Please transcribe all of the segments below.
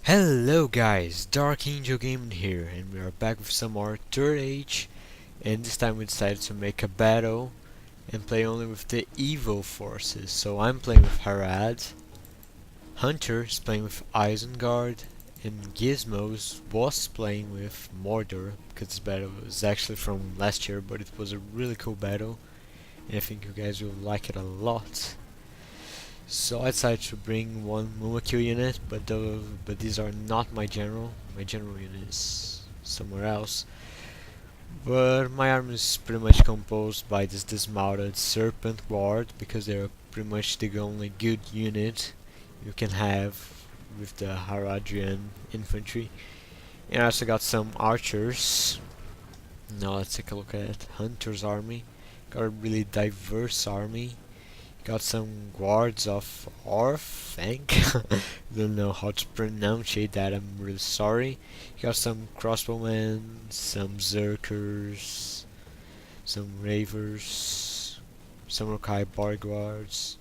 Hello guys, Dark Angel Gaming here, and we are back with some more Third Age, and this time we decided to make a battle and play only with the evil forces. So I'm playing with Harad, Hunter is playing with Isengard, and Gizmo was playing with Mordor, because this battle was actually from last year, but it was a really cool battle, and I think you guys will like it a lot. So I decided to bring one Mumakil unit, but these are not my general. My general unit is somewhere else. But my army is pretty much composed by this dismounted Serpent Guard, because they're pretty much the only good unit you can have with the Haradrian infantry. And I also got some archers. Now let's take a look at Hunter's army. Got a really diverse army. Got some guards of Orf, I think. Don't know how to pronounce that, I'm really sorry. Got some crossbowmen, some zerkers, some ravers, some Rokai bar guards.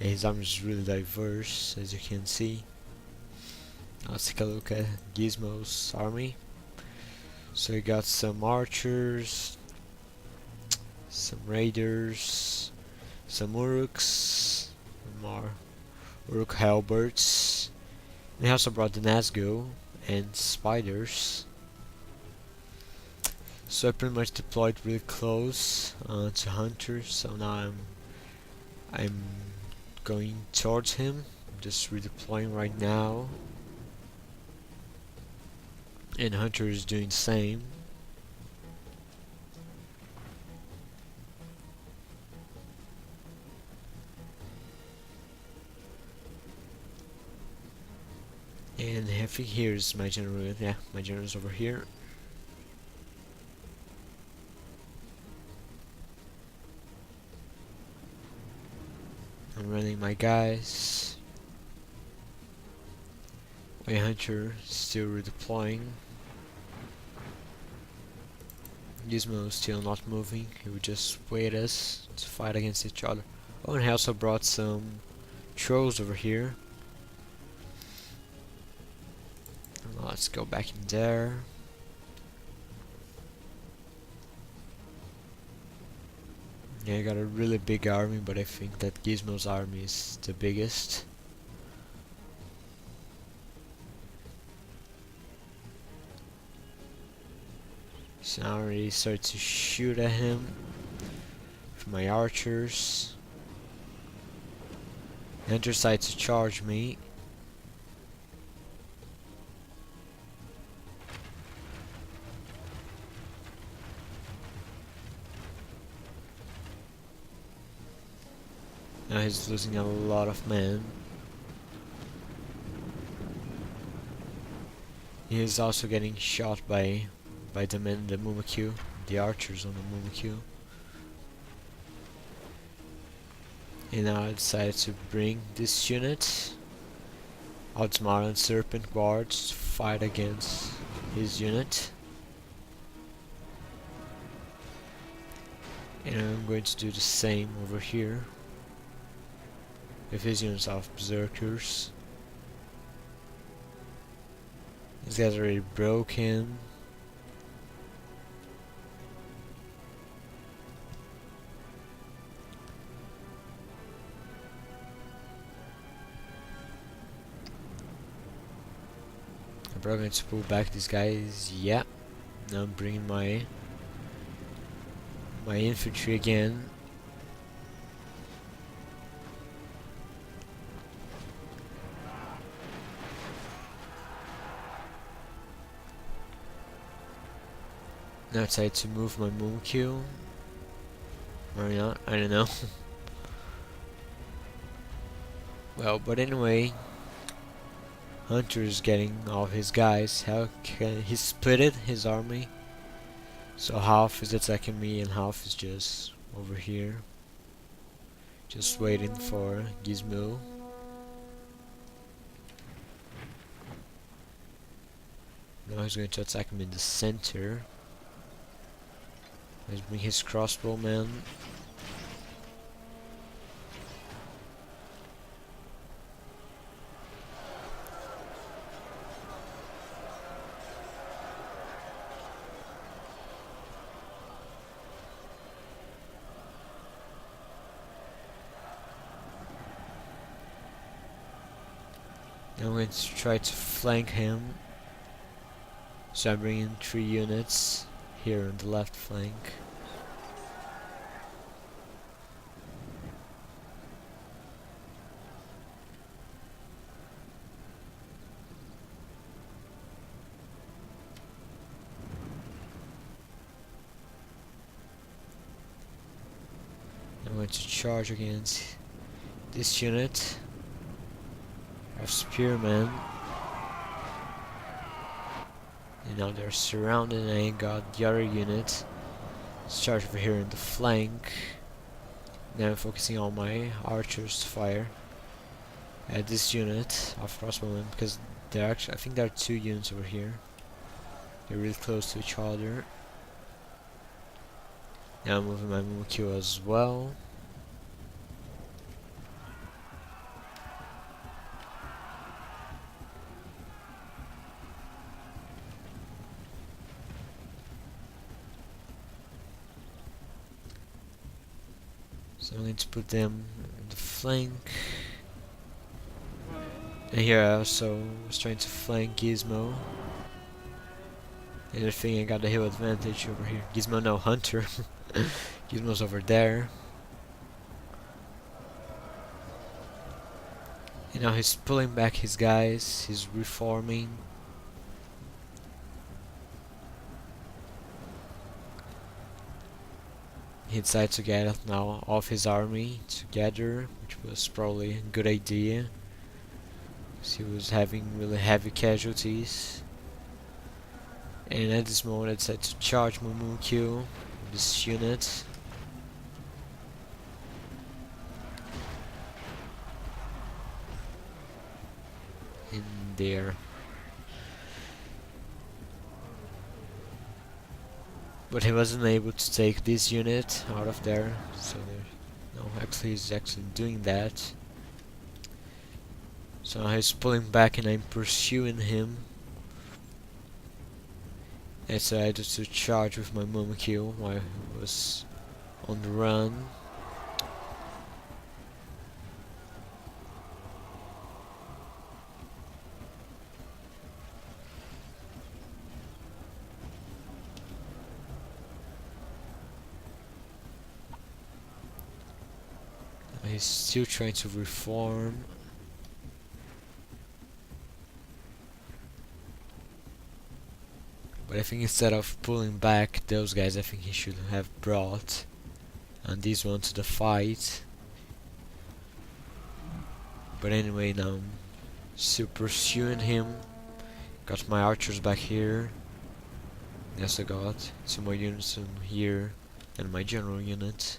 Yeah, his army is really diverse, as you can see. Let's take a look at Gizmo's army. So we got some archers, some raiders, some Uruks, more Uruk halberds. And he also brought the Nazgul and spiders. So I pretty much deployed really close to Hunter. So now I'm going towards him. I'm just redeploying right now, and Hunter is doing the same. And I think here's my general. Yeah, my general's over here. I'm running my guys. My Hunter still redeploying. Gizmo is still not moving. He would just wait us to fight against each other. Oh, and he also brought some trolls over here. Let's go back in there. Yeah, I got a really big army, but I think that Gizmo's army is the biggest. So I already started to shoot at him with my archers. Hunter decided to charge me. Now he's losing a lot of men. He is also getting shot by the men in the Mumakil, the archers on the Mumakil. And now I decided to bring this unit, Outsmart and Serpent Guards, to fight against his unit. And I'm going to do the same over here with his units of Berserkers. These guys are already broken. I'm probably going to pull back these guys. Yeah. Now I'm bringing my infantry again. Now I decided to move my Mumakil. Or not, I don't know. Well, but anyway, Hunter is getting all his guys. He split it, his army. So half is attacking me and half is just over here. Just waiting for Gizmo. Now he's going to attack me in the center. Let's bring his crossbowman. I'm going to try to flank him. So I bring in 3 units here on the left flank. I'm going to charge against this unit of spearmen. And now they're surrounded and I got the other unit. Let's charge over here in the flank. Now I'm focusing on my archers to fire at this unit of crossbowmen because they're actually, I think there are 2 units over here. They're really close to each other. Now I'm moving my Mumikyo as well. So I'm going to put them in the flank. And here I also was trying to flank Gizmo. And I think I got the hill advantage over here. Gizmo, no, Hunter. Gizmo's over there. And now he's pulling back his guys. He's reforming. He decided to get now off his army together, which was probably a good idea. Because he was having really heavy casualties. And at this moment I decided to charge Mumikyo, this unit. In there. But he wasn't able to take this unit out of there, so no, actually he's actually doing that. So now he's pulling back and I'm pursuing him. I decided to charge with my Mumikyo while he was on the run. He's still trying to reform. But I think instead of pulling back those guys, I think he should have brought and these one to the fight. But anyway, now I'm still pursuing him. Got my archers back here. Yes, I got 2 more units in here and my general unit.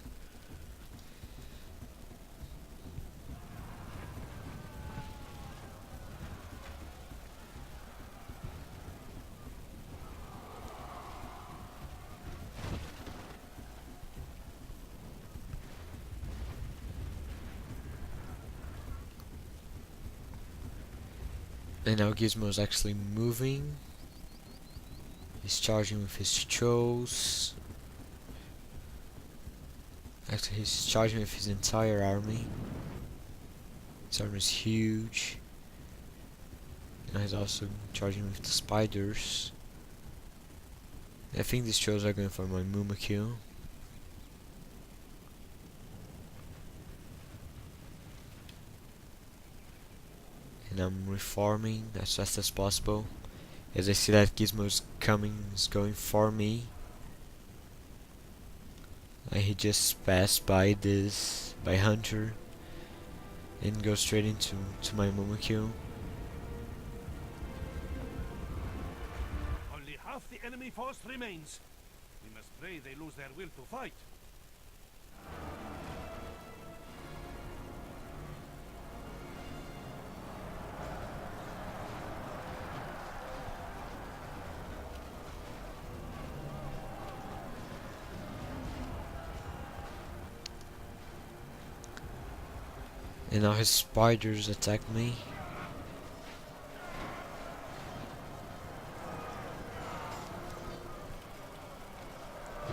And now Gizmo is actually moving. He's charging with his Chos. Actually, he's charging with his entire army. His army is huge. And he's also charging with the spiders. I think these Chos are going for my Mumikyo. And I'm reforming as fast as possible. As I see that Gizmo is going for me. And he just passed by by Hunter. And goes straight into my Mumikyo. Only half the enemy force remains. We must pray they lose their will to fight. And now his spiders attack me.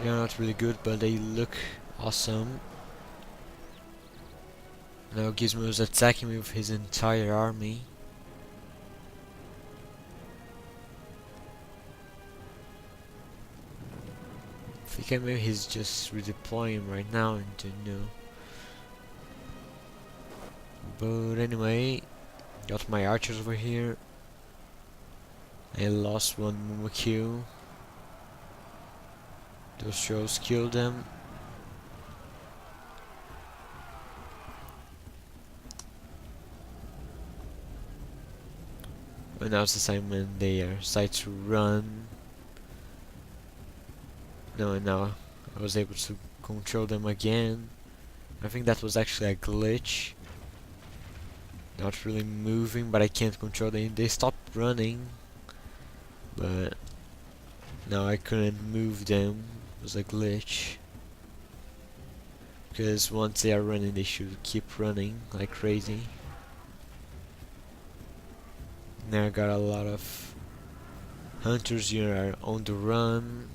They're not really good, but they look awesome. Now Gizmo is attacking me with his entire army. think maybe he's just redeploying right now into new. But anyway, got my archers over here. I lost one Mumakyu. Those shows killed them. But now it's the time when they decide to run. No, and now I was able to control them again. I think that was actually a glitch. Not really moving, but I can't control them. They stopped running, but now I couldn't move them. It was a glitch. Because once they are running, they should keep running like crazy. Now I got a lot of hunters here on the run.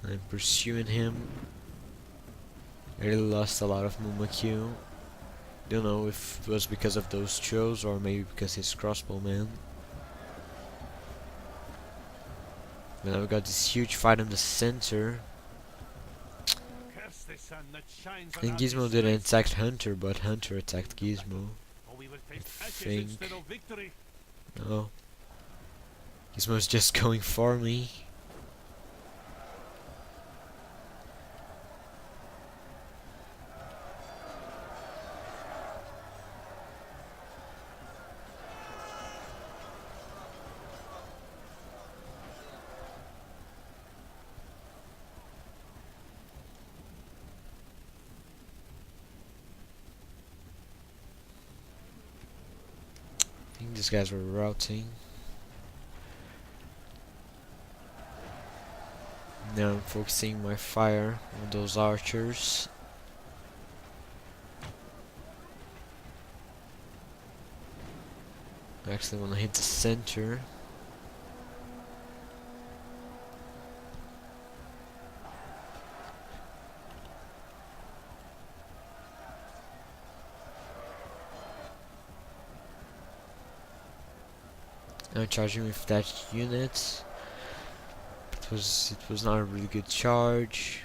I'm pursuing him. I really lost a lot of Mumakyu. Don't know if it was because of those trolls or maybe because he's crossbowman. But now we got this huge fight in the center. And Gizmo didn't attack Hunter, but Hunter attacked Gizmo. I think. No. Gizmo's just going for me. I think these guys were routing. Now I'm focusing my fire on those archers. I actually want to hit the center. I'm charging with that unit. It was not a really good charge.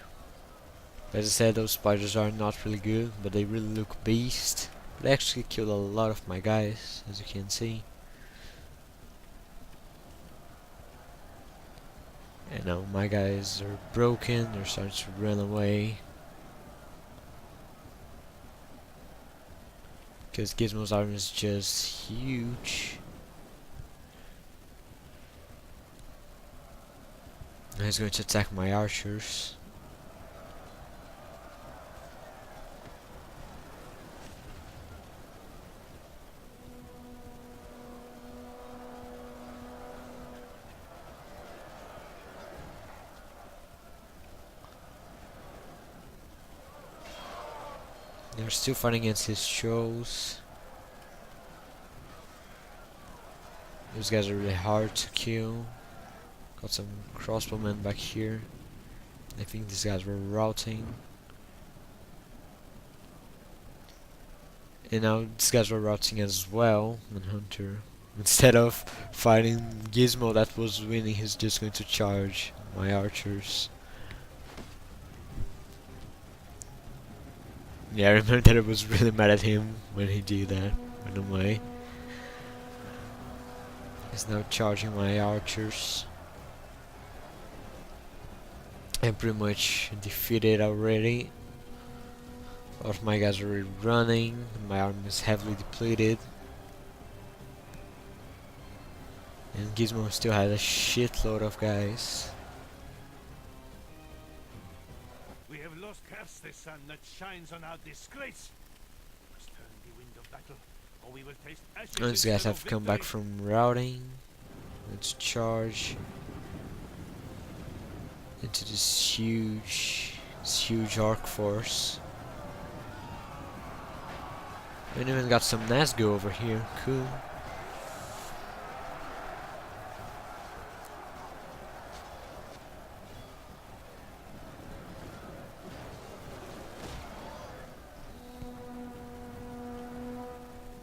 As I said, those spiders are not really good, but they really look beast. They actually killed a lot of my guys, as you can see. And now my guys are broken, they're starting to run away. Because Gizmo's army is just huge. Now he's going to attack my archers. They're still fighting against his shows. Those guys are really hard to kill. Got some crossbowmen back here. I think these guys were routing. And now these guys were routing as well. And Hunter, instead of fighting Gizmo that was winning, he's just going to charge my archers. Yeah, I remember that I was really mad at him when he did that. Went away. He's now charging my archers. I'm pretty much defeated already. A lot of my guys are already running. My army is heavily depleted. And Gizmo still has a shitload of guys. We have lost Curse the sun that shines on our disgrace. We must turn the wind of battle, or we will taste ashes. These guys have come back from routing. Let's charge into this huge arc force. We even got some Nazgûl over here. Cool.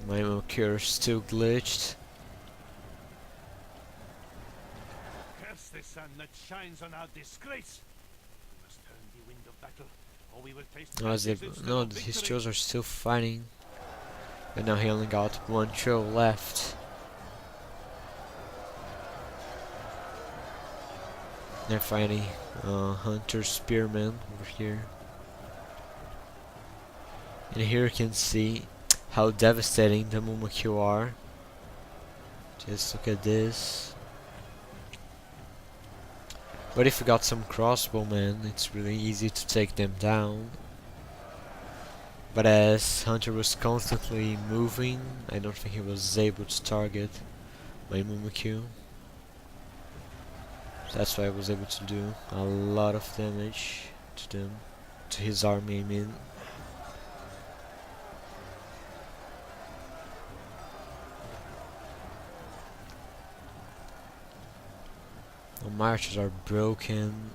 My Mokir is still glitched. Curse the sun that shines on our disgrace. of battle, or we will taste No, ashes instead no, of his victory. trolls are still fighting. But now he only got one troll left. They're fighting Hunter Spearman over here. And here you can see how devastating the Mumakyu are. Just look at this. But if you got some crossbowmen, it's really easy to take them down. But as Hunter was constantly moving, I don't think he was able to target my Mumakyu. That's why I was able to do a lot of damage to them, to his army, I mean. The marches are broken.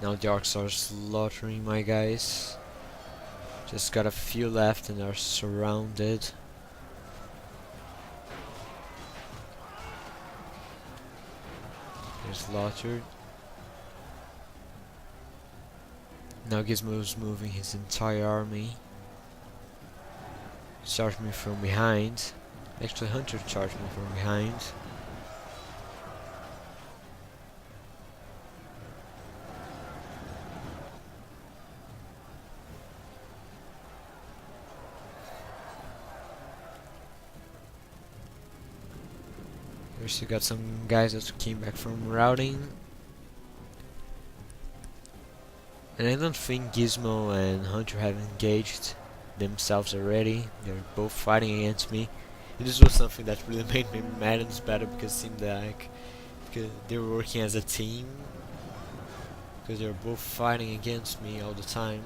Now the orcs are slaughtering my guys. Just got a few left and are surrounded. They're slaughtered. Now Gizmo's moving his entire army. Charged me from behind. Actually, Hunter charged me from behind. We still got some guys that came back from routing. And I don't think Gizmo and Hunter have engaged themselves already. They're both fighting against me. And this was something that really made me mad in this battle because it seemed like they were working as a team. Because they were both fighting against me all the time.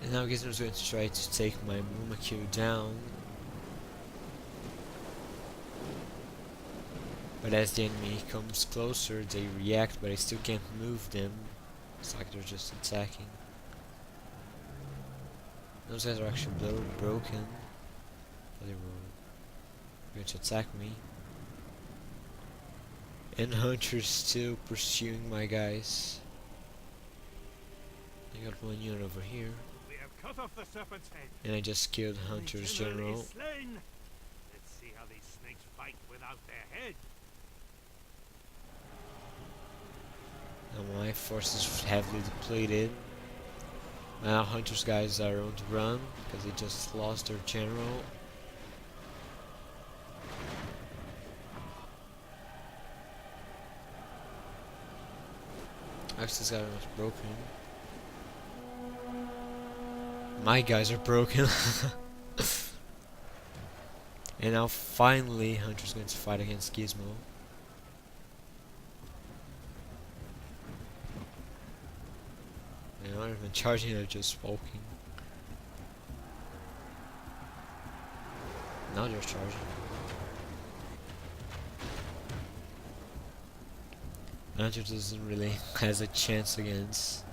And now Gizmo's going to try to take my Mumakyu down. But as the enemy comes closer, they react, but I still can't move them. It's like they're just attacking. Those guys are actually broken. But they were going to attack me. And Hunter's still pursuing my guys. I got one unit over here. We have cut off the serpent's head. And I just killed Hunter's The general. is slain. Let's see how these snakes fight without their head. Now my force is heavily depleted. Now Hunter's guys are on the run because they just lost their general. Actually, this guy was broken. My guys are broken. And now finally Hunter's going to fight against Gizmo. They're not even charging, they're just walking. Now they're charging. Hunter doesn't really has a chance against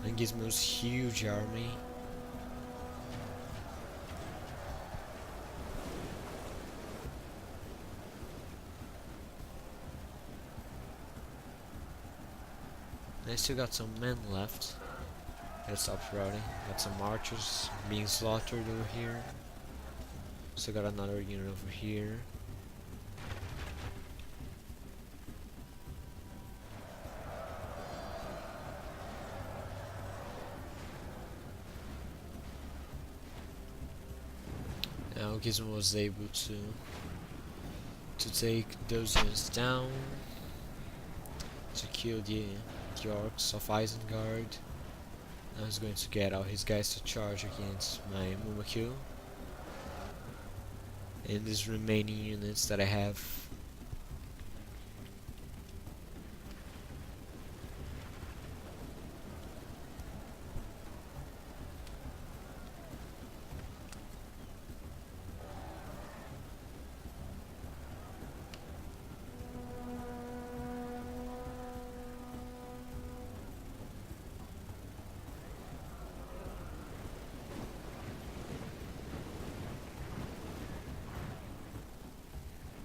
Gizmo's huge army. I still got some men left. I stopped routing. Got some archers being slaughtered over here. Still got another unit over here. Now Gizmo was able to take those units down, to kill the orcs of Isengard. Now he's going to get all his guys to charge against my Mumakyu. And these remaining units that I have.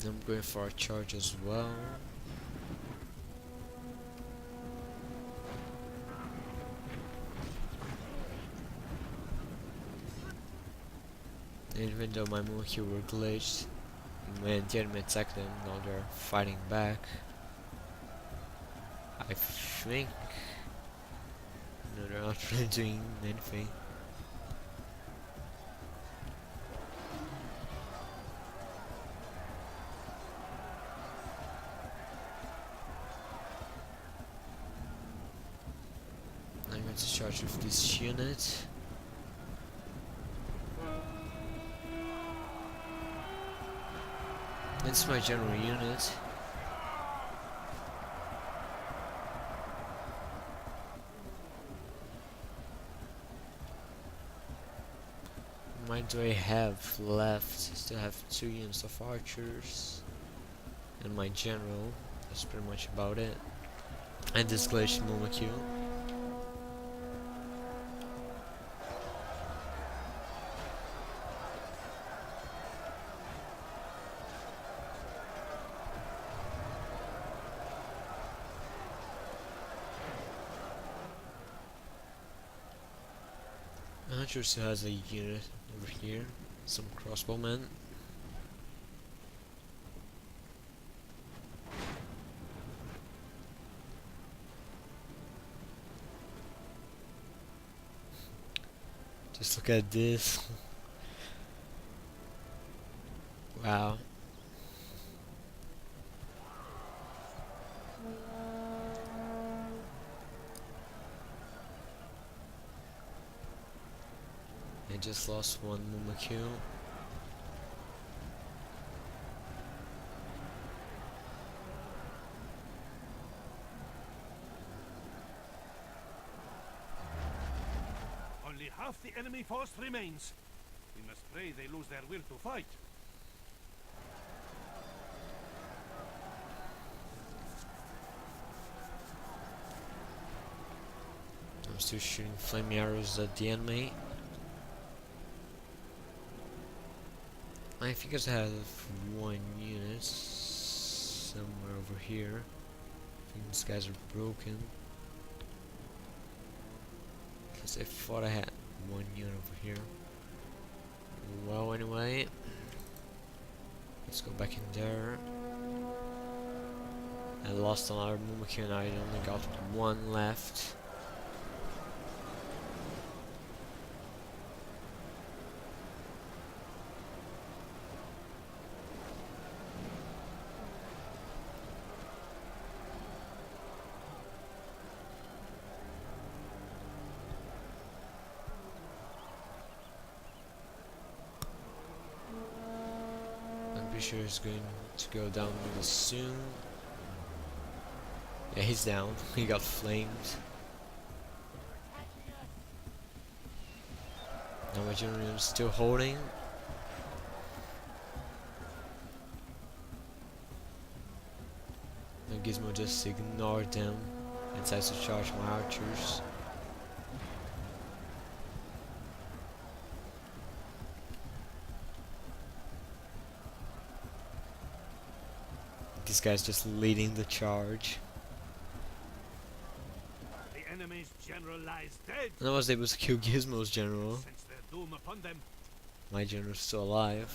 I'm going for a charge as well. And even though my monkey were glitched, when the enemy attacked them, now they're fighting back. I think. No, they're not really doing anything. I'm going to charge with this unit. It's my general unit. How many do I have left? I still have 2 units of archers. And my general. That's pretty much about it. And this glitched molecule. Archer still has a unit over here. Some crossbowmen. Just look at this. Wow. I just lost one Mumakil. Only half the enemy force remains. We must pray they lose their will to fight. I'm still shooting flame arrows at the enemy. I think I have one unit somewhere over here. I think these guys are broken. Because I thought I had one unit over here. Well, anyway, let's go back in there. I lost another Mumaki and I only got one left. Sure he's going to go down really soon. Yeah, he's down. He got flamed. Now my general is still holding. Now Gizmo just ignored them and decides to charge my archers. This guy's just leading the charge. The enemy's general lies dead. And I was able to kill Gizmo's general. Sense their doom upon them. My general's still alive.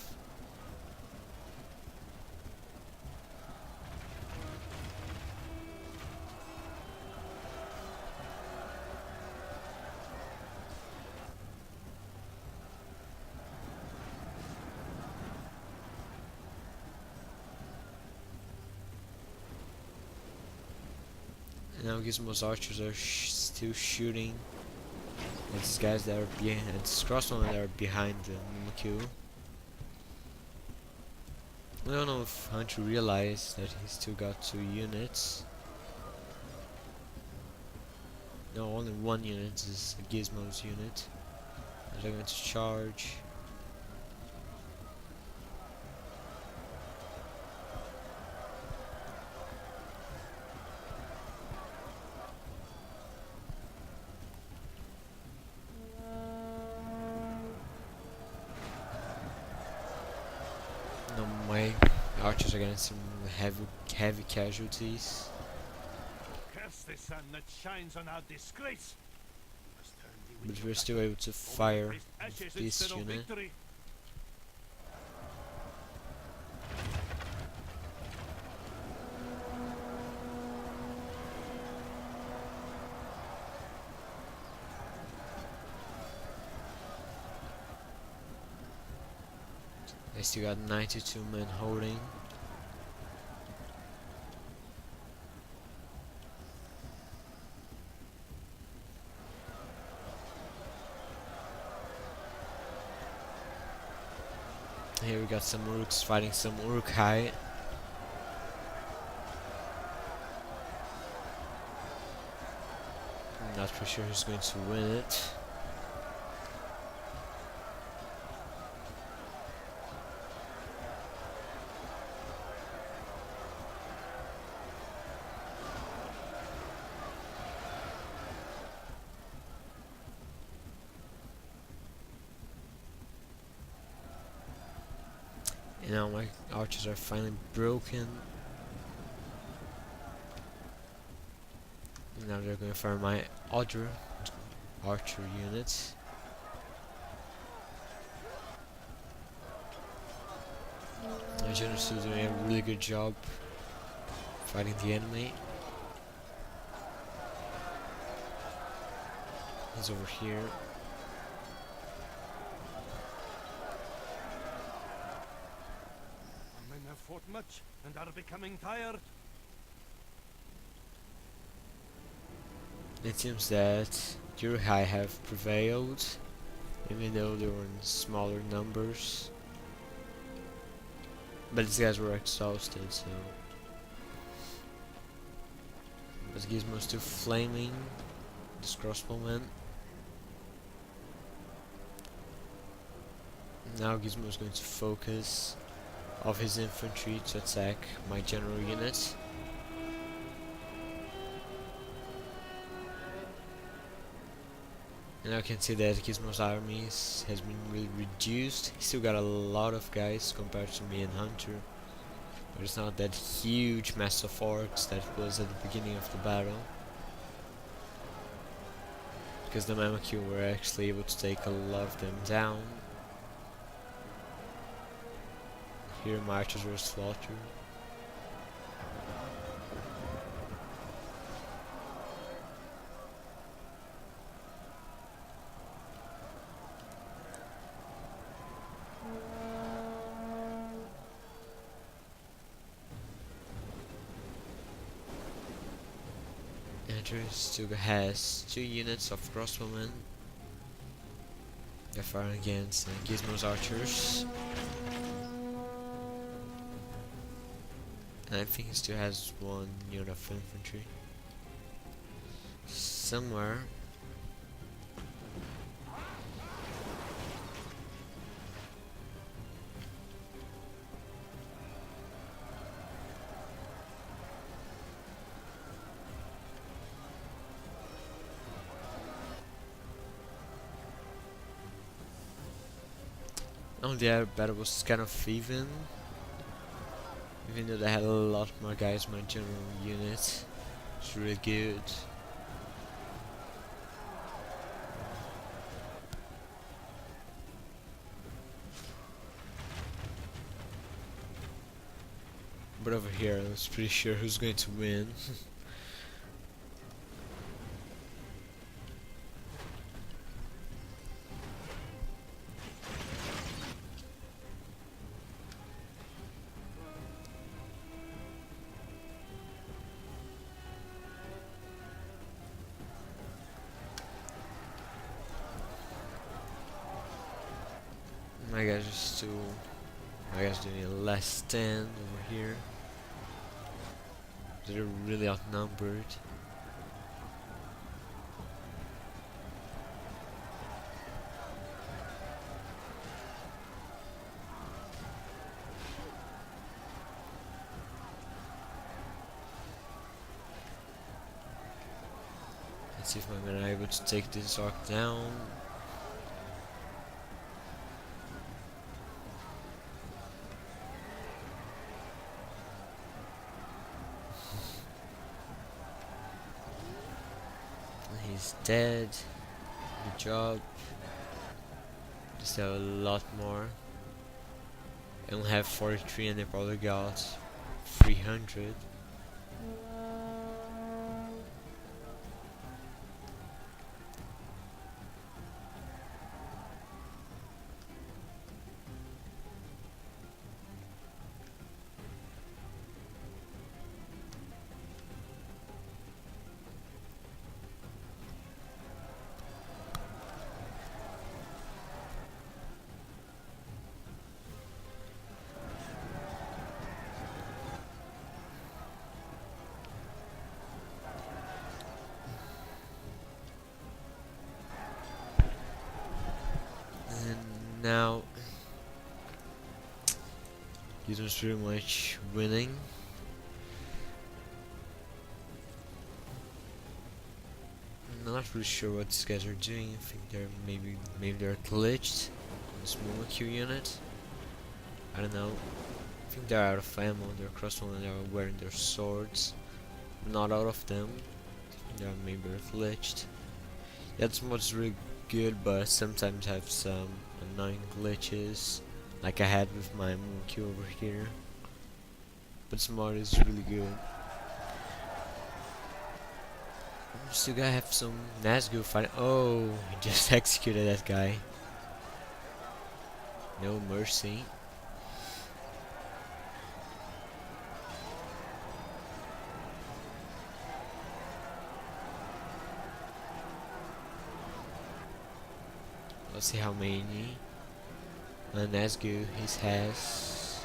Now Gizmo's archers are still shooting at these guys that are behind, this crossbowmen that are behind the Mumakil. I don't know if Hunter realized that he still got 2 units. No, only 1 unit is Gizmo's unit. And they're going to charge. No way. Archers are getting some heavy casualties. Curse the sun that shines on our disgrace. We must turn the wind But of we're still battle, able to or we will fire taste ashes this instead of unit. victory. They still got 92 men holding. Here we got some Uruks fighting some Urukai. I'm not pretty sure who's going to win it. And now my archers are finally broken. And now they're going to fire my other archer units. My generals are doing a really good job fighting the enemy. He's over here. Our men have fought much and are becoming tired. It seems that Urukai have prevailed, even though they were in smaller numbers. But these guys were exhausted, so. But Gizmo's still flaming this crossbowman. Now Gizmo's going to focus of his infantry to attack my general unit. And I can see that Gizmo's armies has been really reduced. He still got a lot of guys compared to me and Hunter. But it's not that huge mass of orcs that it was at the beginning of the battle. Because the Mamaki were actually able to take a lot of them down. Here my archers were slaughtered. Andrew still has 2 units of crossbowmen. They're firing against Gizmo's archers. And I think he still has 1 unit of infantry. Somewhere. Oh, the battle was kind of even though they had a lot more guys, my general unit was really good. But over here I was pretty sure who's going to win. My guys doing a last stand over here. They're really outnumbered. Let's see if my men are able to take this arc down. is dead. Good job. Just have a lot more. I only have 43 and they probably got 300. And now Gizmo's pretty much winning. I'm not really sure what these guys are doing. I think they're maybe they're glitched on this molecule unit. I don't know. I think they're out of ammo. They're crossbow and they're wearing their swords. Not out of them. They're maybe glitched. Yeah, this mod's really good, but sometimes have some annoying glitches, like I had with my molecule over here. But this mod is really good. Still gotta have some Nazgul fighting. Oh, he just executed that guy. No mercy. Let's see how many Nazgul he has.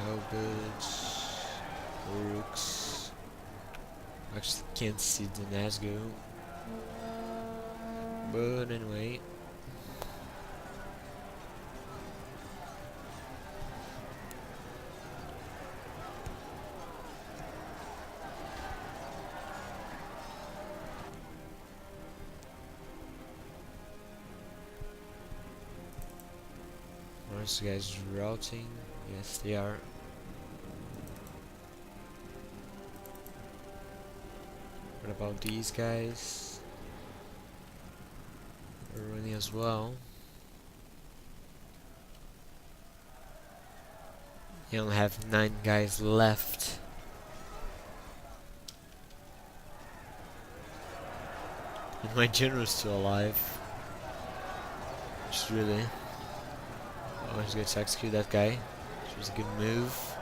Oh, good. Rooks. Actually, can't see the Nazgul. But anyway. Are these guys routing? Yes, they are. What about these guys? They're running as well. You only have 9 guys left. And my general's still alive. Which is really... Oh, he's going to execute that guy. Which was a good move.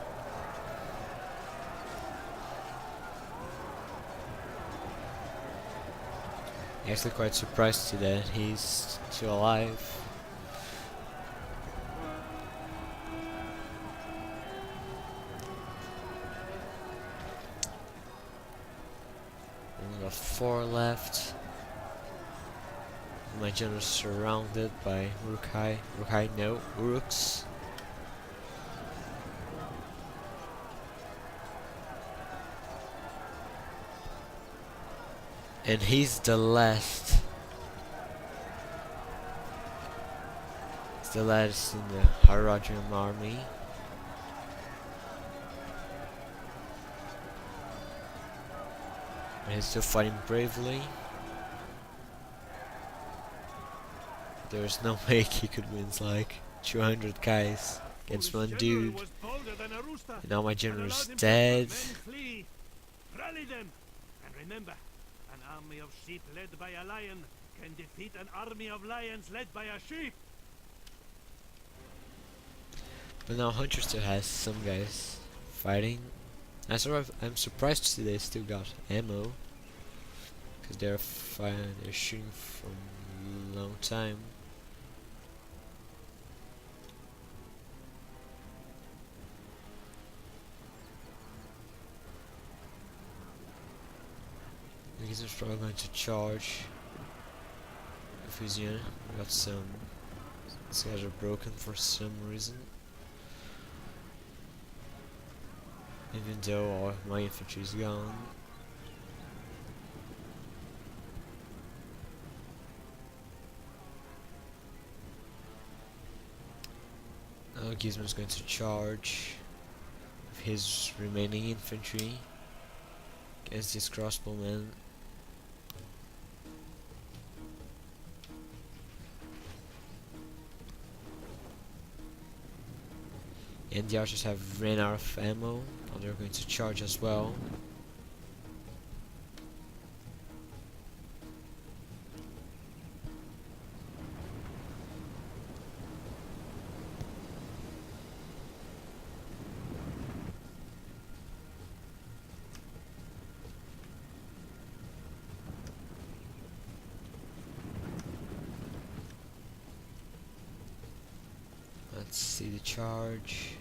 I'm actually quite surprised to that he's still alive. Only got 4 left. My general is surrounded by no, Uruks. And he's the last. He's the last in the Haradrim army. And he's still fighting bravely. There's no way he could win like 200 guys against one dude. And now my general's dead. Rally them, and remember, an army of sheep led by a lion can defeat an army of lions led by a sheep. But now Hunter still has some guys fighting. I'm surprised to see they still got ammo, because they're shooting from a long time. He's probably going to charge with his unit. We got some. These guys are broken for some reason. Even though all of my infantry is gone. Now Gizmo's going to charge with his remaining infantry against these crossbowmen. And the archers have ran out of ammo. Now they're going to charge as well. Let's see the charge.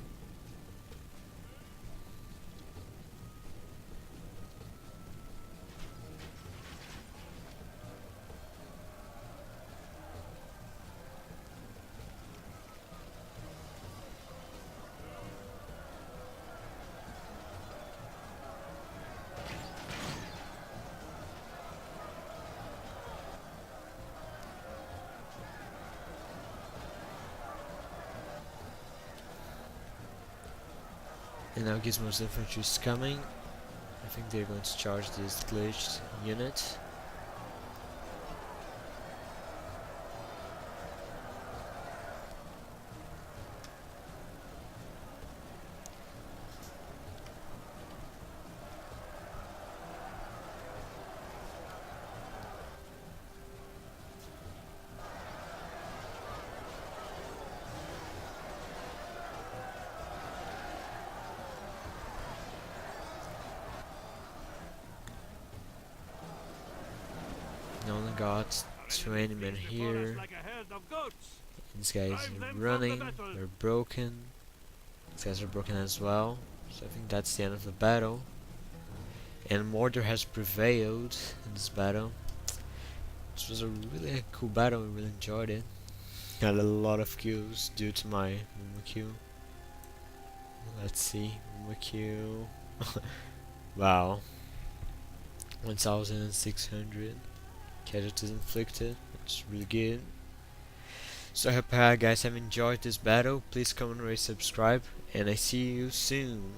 And now Gizmo's infantry is coming. I think they're going to charge this glitched unit. I only got 20 men here. These guys are running, they're broken. These guys are broken as well. So I think that's the end of the battle. And Mordor has prevailed in this battle. This was a really cool battle, I really enjoyed it. Got a lot of kills due to my Moonward kill. Let's see, Moonward kill. Wow. 1,600 casualties inflicted. That's really good. So I hope you guys have enjoyed this battle. Please comment, rate, subscribe, and I see you soon.